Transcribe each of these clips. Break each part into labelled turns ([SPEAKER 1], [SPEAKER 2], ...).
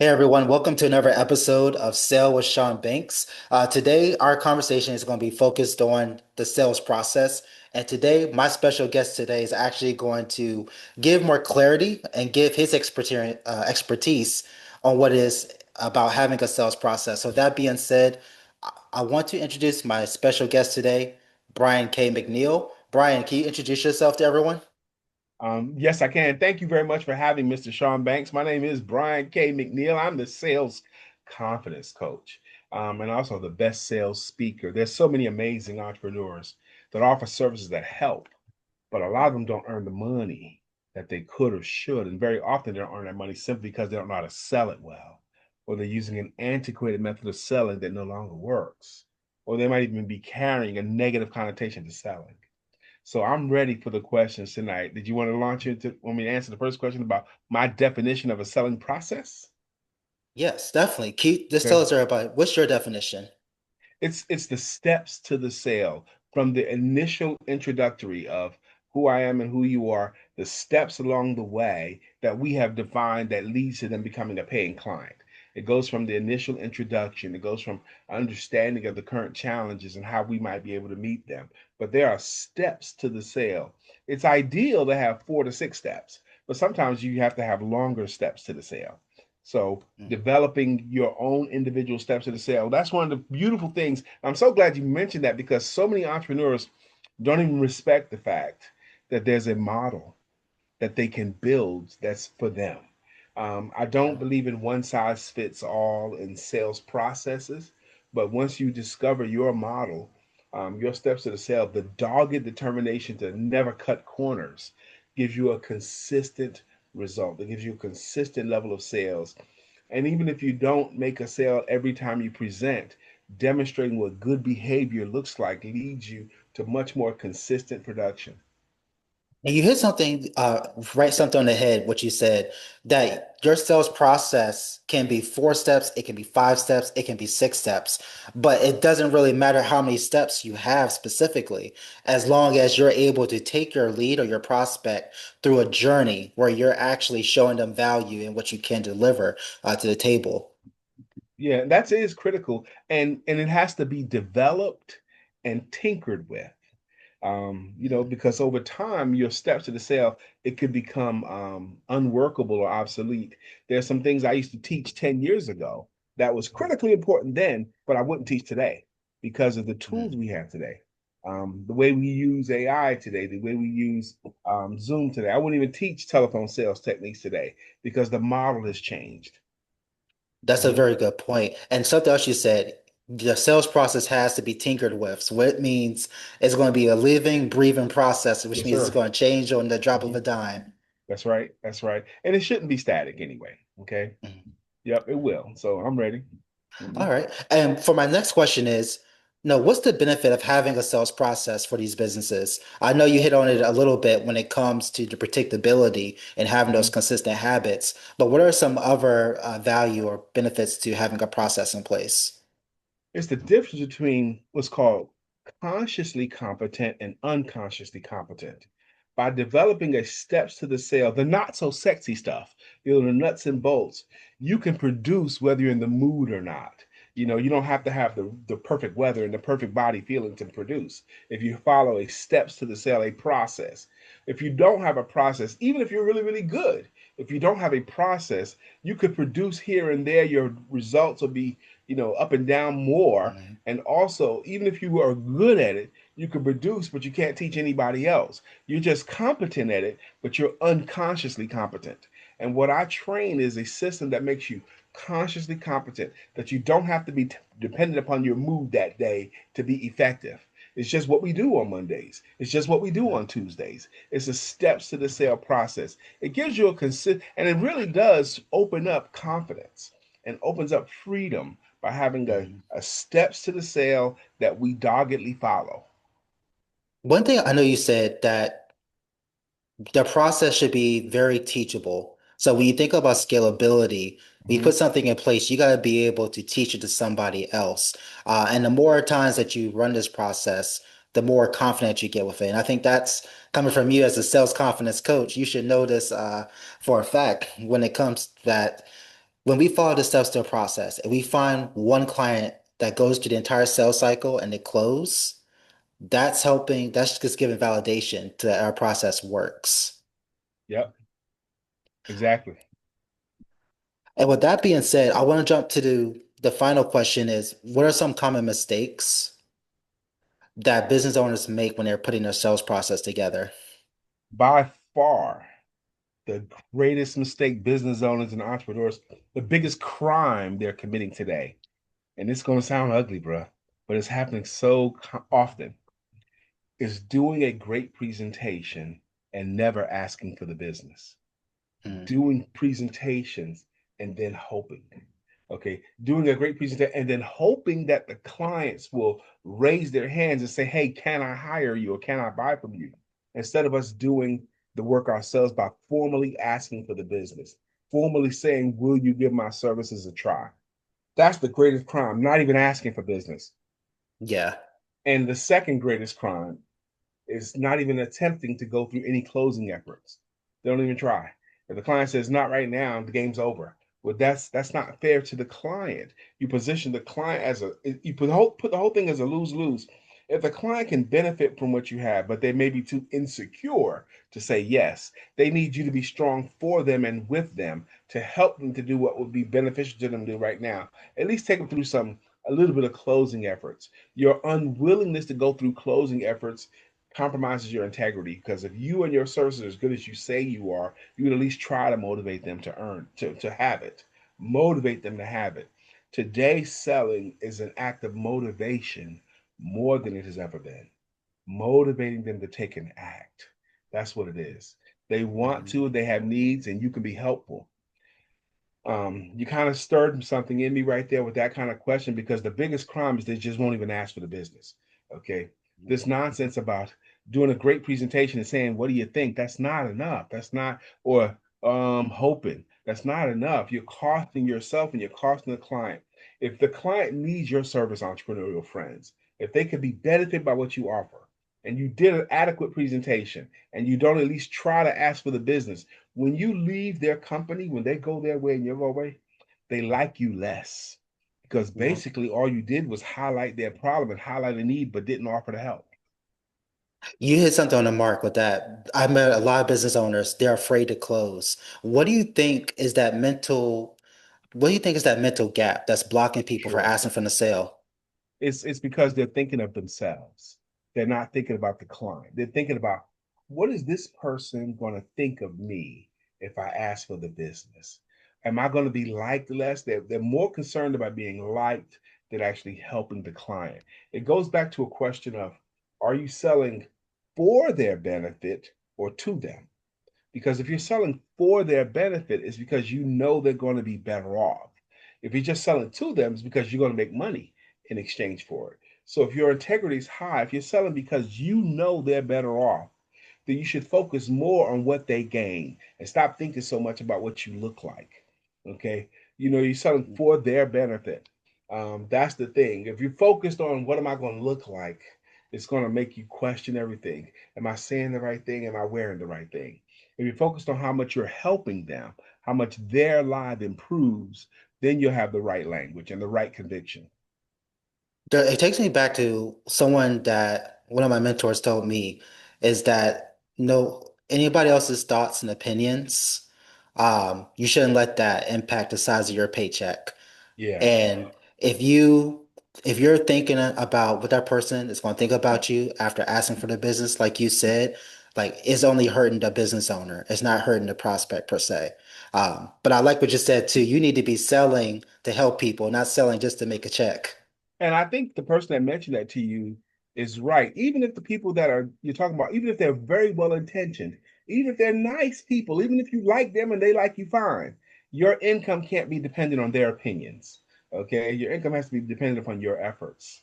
[SPEAKER 1] Hey everyone, welcome to another episode of Sale with Sean Banks. Today, our conversation is going to be focused on the sales process. And today, my special guest today is actually going to give more clarity and give his expertise on what it is about having a sales process. So, that being said, I want to introduce my special guest today, Brian K. McNeil. Brian, can you introduce yourself to everyone?
[SPEAKER 2] Yes, I can. Thank you very much for having Mr. Sean Banks. My name is Brian K. McNeill. I'm the sales confidence coach, and also the best sales speaker. There's so many amazing entrepreneurs that offer services that help, but a lot of them don't earn the money that they could or should. And very often they don't earn that money simply because they don't know how to sell it well, or they're using an antiquated method of selling that no longer works, or they might even be carrying a negative connotation to selling. So I'm ready for the questions tonight. Did you want to launch into want me to answer the first question about my definition of a selling process?
[SPEAKER 1] Yes, definitely. Just tell
[SPEAKER 2] Okay.
[SPEAKER 1] us everybody, what's your definition?
[SPEAKER 2] It's the steps to the sale from the initial introductory of who I am and who you are, the steps along the way that we have defined that leads to them becoming a paying client. It goes from the initial introduction, it goes from understanding of the current challenges and how we might be able to meet them. But there are steps to the sale. It's ideal to have 4 to 6 steps, but sometimes you have to have longer steps to the sale. So
[SPEAKER 1] Mhm.
[SPEAKER 2] developing your own individual steps to the sale. That's one of the beautiful things. I'm so glad you mentioned that because so many entrepreneurs don't even respect the fact that there's a model that they can build that's for them. I don't
[SPEAKER 1] Yeah.
[SPEAKER 2] believe in one size fits all in sales processes, but once you discover your model, your steps to the sale, the dogged determination to never cut corners gives you a consistent result. It gives you a consistent level of sales. And even if you don't make a sale every time you present, demonstrating what good behavior looks like leads you to much more consistent production.
[SPEAKER 1] And you hit something, right something on the head, what you said, that your sales process can be 4 steps, it can be 5 steps, it can be 6 steps, but it doesn't really matter how many steps you have specifically, as long as you're able to take your lead or your prospect through a journey where you're actually showing them value and what you can deliver, to the table.
[SPEAKER 2] Yeah, that is critical, and it has to be developed and tinkered with.
[SPEAKER 1] Mhm.
[SPEAKER 2] Because over time, your steps to the sale, it could become unworkable or obsolete. There's some things I used to teach 10 years ago that was critically important then, but I wouldn't teach today because of the tools
[SPEAKER 1] Mhm.
[SPEAKER 2] we have today. The way we use AI today, the way we use Zoom today. I wouldn't even teach telephone sales techniques today because the model has changed.
[SPEAKER 1] That's a
[SPEAKER 2] Mhm.
[SPEAKER 1] very good point. And something else you said, the sales process has to be tinkered with. So what it means is going to be a living, breathing process, which
[SPEAKER 2] Yes,
[SPEAKER 1] means it's
[SPEAKER 2] sir.
[SPEAKER 1] going to change on the drop of
[SPEAKER 2] Mhm.
[SPEAKER 1] a dime.
[SPEAKER 2] That's right. That's right. And it shouldn't be static anyway. Okay.
[SPEAKER 1] Mhm.
[SPEAKER 2] Yep, it will. So I'm ready.
[SPEAKER 1] All
[SPEAKER 2] Mhm.
[SPEAKER 1] right. And for my next question is, no, what's the benefit of having a sales process for these businesses? I know you hit on it a little bit when it comes to the predictability and having those
[SPEAKER 2] Mhm.
[SPEAKER 1] consistent habits, but what are some other value or benefits to having a process in place?
[SPEAKER 2] It's the difference between what's called consciously competent and unconsciously competent. By developing a steps to the sale, the not so sexy stuff, the nuts and bolts, you can produce whether you're in the mood or not. You don't have to have the perfect weather and the perfect body feeling to produce. If you follow a steps to the sale, a process. If you don't have a process, even if you're really, really good, if you don't have a process, you could produce here and there. Your results will be up and down more.
[SPEAKER 1] Mhm.
[SPEAKER 2] And also, even if you are good at it, you can produce, but you can't teach anybody else. You're just competent at it, but you're unconsciously competent. And what I train is a system that makes you consciously competent, that you don't have to be dependent upon your mood that day to be effective. It's just what we do on Mondays. It's just what we do on Tuesdays. It's the steps to the sale process. It gives you a consist, and it really does open up confidence and opens up freedom by having
[SPEAKER 1] Mhm.
[SPEAKER 2] a steps to the sale that we doggedly follow.
[SPEAKER 1] One thing I know you said that the process should be very teachable. So when you think about scalability, when you
[SPEAKER 2] Mhm.
[SPEAKER 1] put something in place, you got to be able to teach it to somebody else. And the more times that you run this process, the more confident you get with it. And I think that's coming from you as a sales confidence coach. You should know this for a fact when it comes to that. when we follow the steps to a process and we find one client that goes through the entire sales cycle and they close, that's just giving validation to that our process works.
[SPEAKER 2] Yep, exactly.
[SPEAKER 1] And with that being said, I want to jump to the final question is, what are some common mistakes that business owners make when they're putting their sales process together?
[SPEAKER 2] By far, the greatest mistake business owners and entrepreneurs, the biggest crime they're committing today, and it's going to sound ugly, bruh, but it's happening so often, is doing a great presentation and never asking for the business.
[SPEAKER 1] Mm,
[SPEAKER 2] Doing presentations and then hoping. Okay, doing a great presentation and then hoping that the clients will raise their hands and say, "Hey, can I hire you or can I buy from you?" Instead of us doing the work ourselves by formally asking for the business, formally saying, "Will you give my services a try?" That's the greatest crime, not even asking for business.
[SPEAKER 1] yeah.
[SPEAKER 2] And the second greatest crime is not even attempting to go through any closing efforts. They don't even try. If the client says not right now, the game's over. Well, that's not fair to the client. You position the client as a you put the whole thing as a lose lose. If the client can benefit from what you have, but they may be too insecure to say yes, they need you to be strong for them and with them to help them to do what would be beneficial to them to do right now. At least take them through a little bit of closing efforts. Your unwillingness to go through closing efforts compromises your integrity because if you and your service are as good as you say you are, you would at least try to motivate them to to have it, motivate them to have it. Today, selling is an act of motivation more than it has ever been. Motivating them to take an act. That's what it is. They want
[SPEAKER 1] Mhm.
[SPEAKER 2] to, they have needs, and you can be helpful. You kind of stirred something in me right there with that kind of question because the biggest crime is they just won't even ask for the business. Okay. This nonsense about doing a great presentation and saying, "What do you think?" That's not enough. That's not, or hoping. That's not enough. You're costing yourself and you're costing the client. If the client needs your service, entrepreneurial friends, if they could be benefited by what you offer, and you did an adequate presentation, and you don't at least try to ask for the business, when you leave their company, when they go their way and you go away, they like you less because
[SPEAKER 1] Mhm.
[SPEAKER 2] basically all you did was highlight their problem and highlight a need, but didn't offer to help.
[SPEAKER 1] You hit something on the mark with that. I met a lot of business owners, they're afraid to close. What do you think is that mental, what do you think is that mental gap that's blocking people from
[SPEAKER 2] Sure.
[SPEAKER 1] asking for the sale?
[SPEAKER 2] It's because they're thinking of themselves. They're not thinking about the client. They're thinking about what is this person going to think of me if I ask for the business? Am I going to be liked less? They're more concerned about being liked than actually helping the client. It goes back to a question of are you selling for their benefit or to them? Because if you're selling for their benefit, it's because you know they're going to be better off. If you're just selling to them, it's because you're going to make money in exchange for it. So if your integrity is high, if you're selling because you know they're better off, then you should focus more on what they gain and stop thinking so much about what you look like. Okay. You're selling for their benefit. That's the thing. If you're focused on what am I going to look like, it's going to make you question everything. Am I saying the right thing? Am I wearing the right thing? If you're focused on how much you're helping them, how much their life improves, then you'll have the right language and the right conviction.
[SPEAKER 1] It takes me back to someone that one of my mentors told me is that no, anybody else's thoughts and opinions, you shouldn't let that impact the size of your paycheck.
[SPEAKER 2] Yeah.
[SPEAKER 1] And if you're thinking about what that person is going to think about you after asking for the business, like you said, like it's only hurting the business owner. It's not hurting the prospect per se. But I like what you said too. You need to be selling to help people, not selling just to make a check.
[SPEAKER 2] And I think the person that mentioned that to you is right. Even if the people that are you're talking about, even if they're very well intentioned, even if they're nice people, even if you like them and they like you fine, your income can't be dependent on their opinions. Okay. Your income has to be dependent upon your efforts.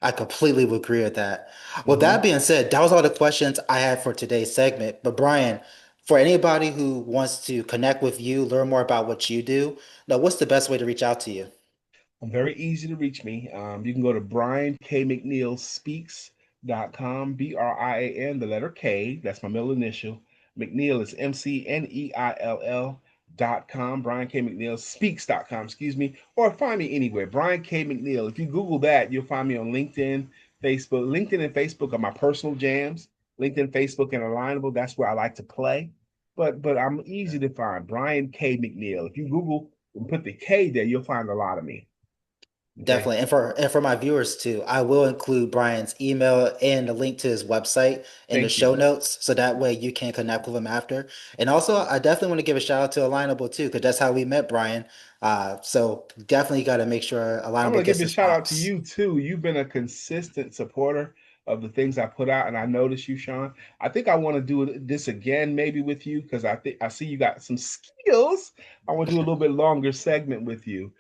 [SPEAKER 1] I completely would agree with that. Well, that
[SPEAKER 2] Hmm.
[SPEAKER 1] being said, that was all the questions I had for today's segment. But Brian, for anybody who wants to connect with you, learn more about what you do, now what's the best way to reach out to you?
[SPEAKER 2] I'm very easy to reach me. You can go to Brian K. McNeil Speaks.com, BRIAN, the letter K, that's my middle initial. McNeil is McNeill. com, Brian K. McNeil Speaks.com, excuse me, or find me anywhere. Brian K. McNeil. If you Google that, you'll find me on LinkedIn, Facebook. LinkedIn and Facebook are my personal jams. LinkedIn, Facebook, and Alignable. That's where I like to play. But I'm easy to find. Brian K. McNeil. If you Google and put the K there, you'll find a lot of me. Okay.
[SPEAKER 1] Definitely. And for my viewers too, I will include Brian's email and a link to his website in the
[SPEAKER 2] Thank you.
[SPEAKER 1] show notes so that way you can connect with him after. And also, I definitely want to give a shout out to Alignable too, because that's how we met Brian. So definitely got to make sure
[SPEAKER 2] I'm
[SPEAKER 1] Alignable
[SPEAKER 2] going to give
[SPEAKER 1] gets
[SPEAKER 2] a
[SPEAKER 1] his
[SPEAKER 2] shout out to
[SPEAKER 1] props.
[SPEAKER 2] you too. You've been a consistent supporter of the things I put out, and I notice you, Sean. I think I want to do this again, maybe with you, because I think I see you got some skills. I want to do a little bit longer segment with you.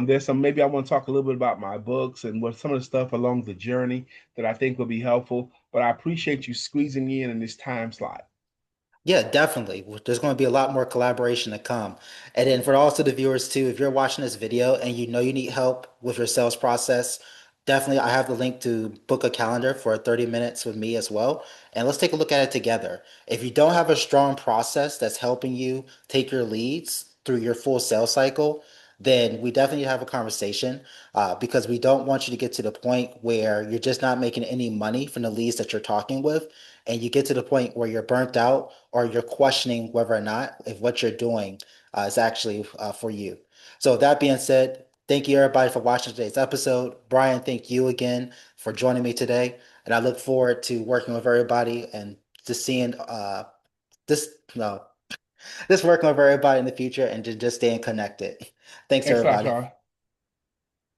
[SPEAKER 2] There's some maybe I want to talk a little bit about my books and what some of the stuff along the journey that I think will be helpful. But I appreciate you squeezing me in this time slot.
[SPEAKER 1] Yeah, definitely. There's going to be a lot more collaboration to come. And then for also the viewers too, if you're watching this video and you know you need help with your sales process, definitely I have the link to book a calendar for 30 minutes with me as well. And let's take a look at it together. If you don't have a strong process that's helping you take your leads through your full sales cycle, then we definitely need to have a conversation because we don't want you to get to the point where you're just not making any money from the leads that you're talking with and you get to the point where you're burnt out or you're questioning whether or not if what you're doing is actually for you. So that being said, thank you everybody for watching today's episode. Brian, thank you again for joining me today, and I look forward to working with everybody and just seeing this no, just working with everybody in the future and just staying connected. Thanks
[SPEAKER 2] Thanks a lot,
[SPEAKER 1] everybody.
[SPEAKER 2] Sean.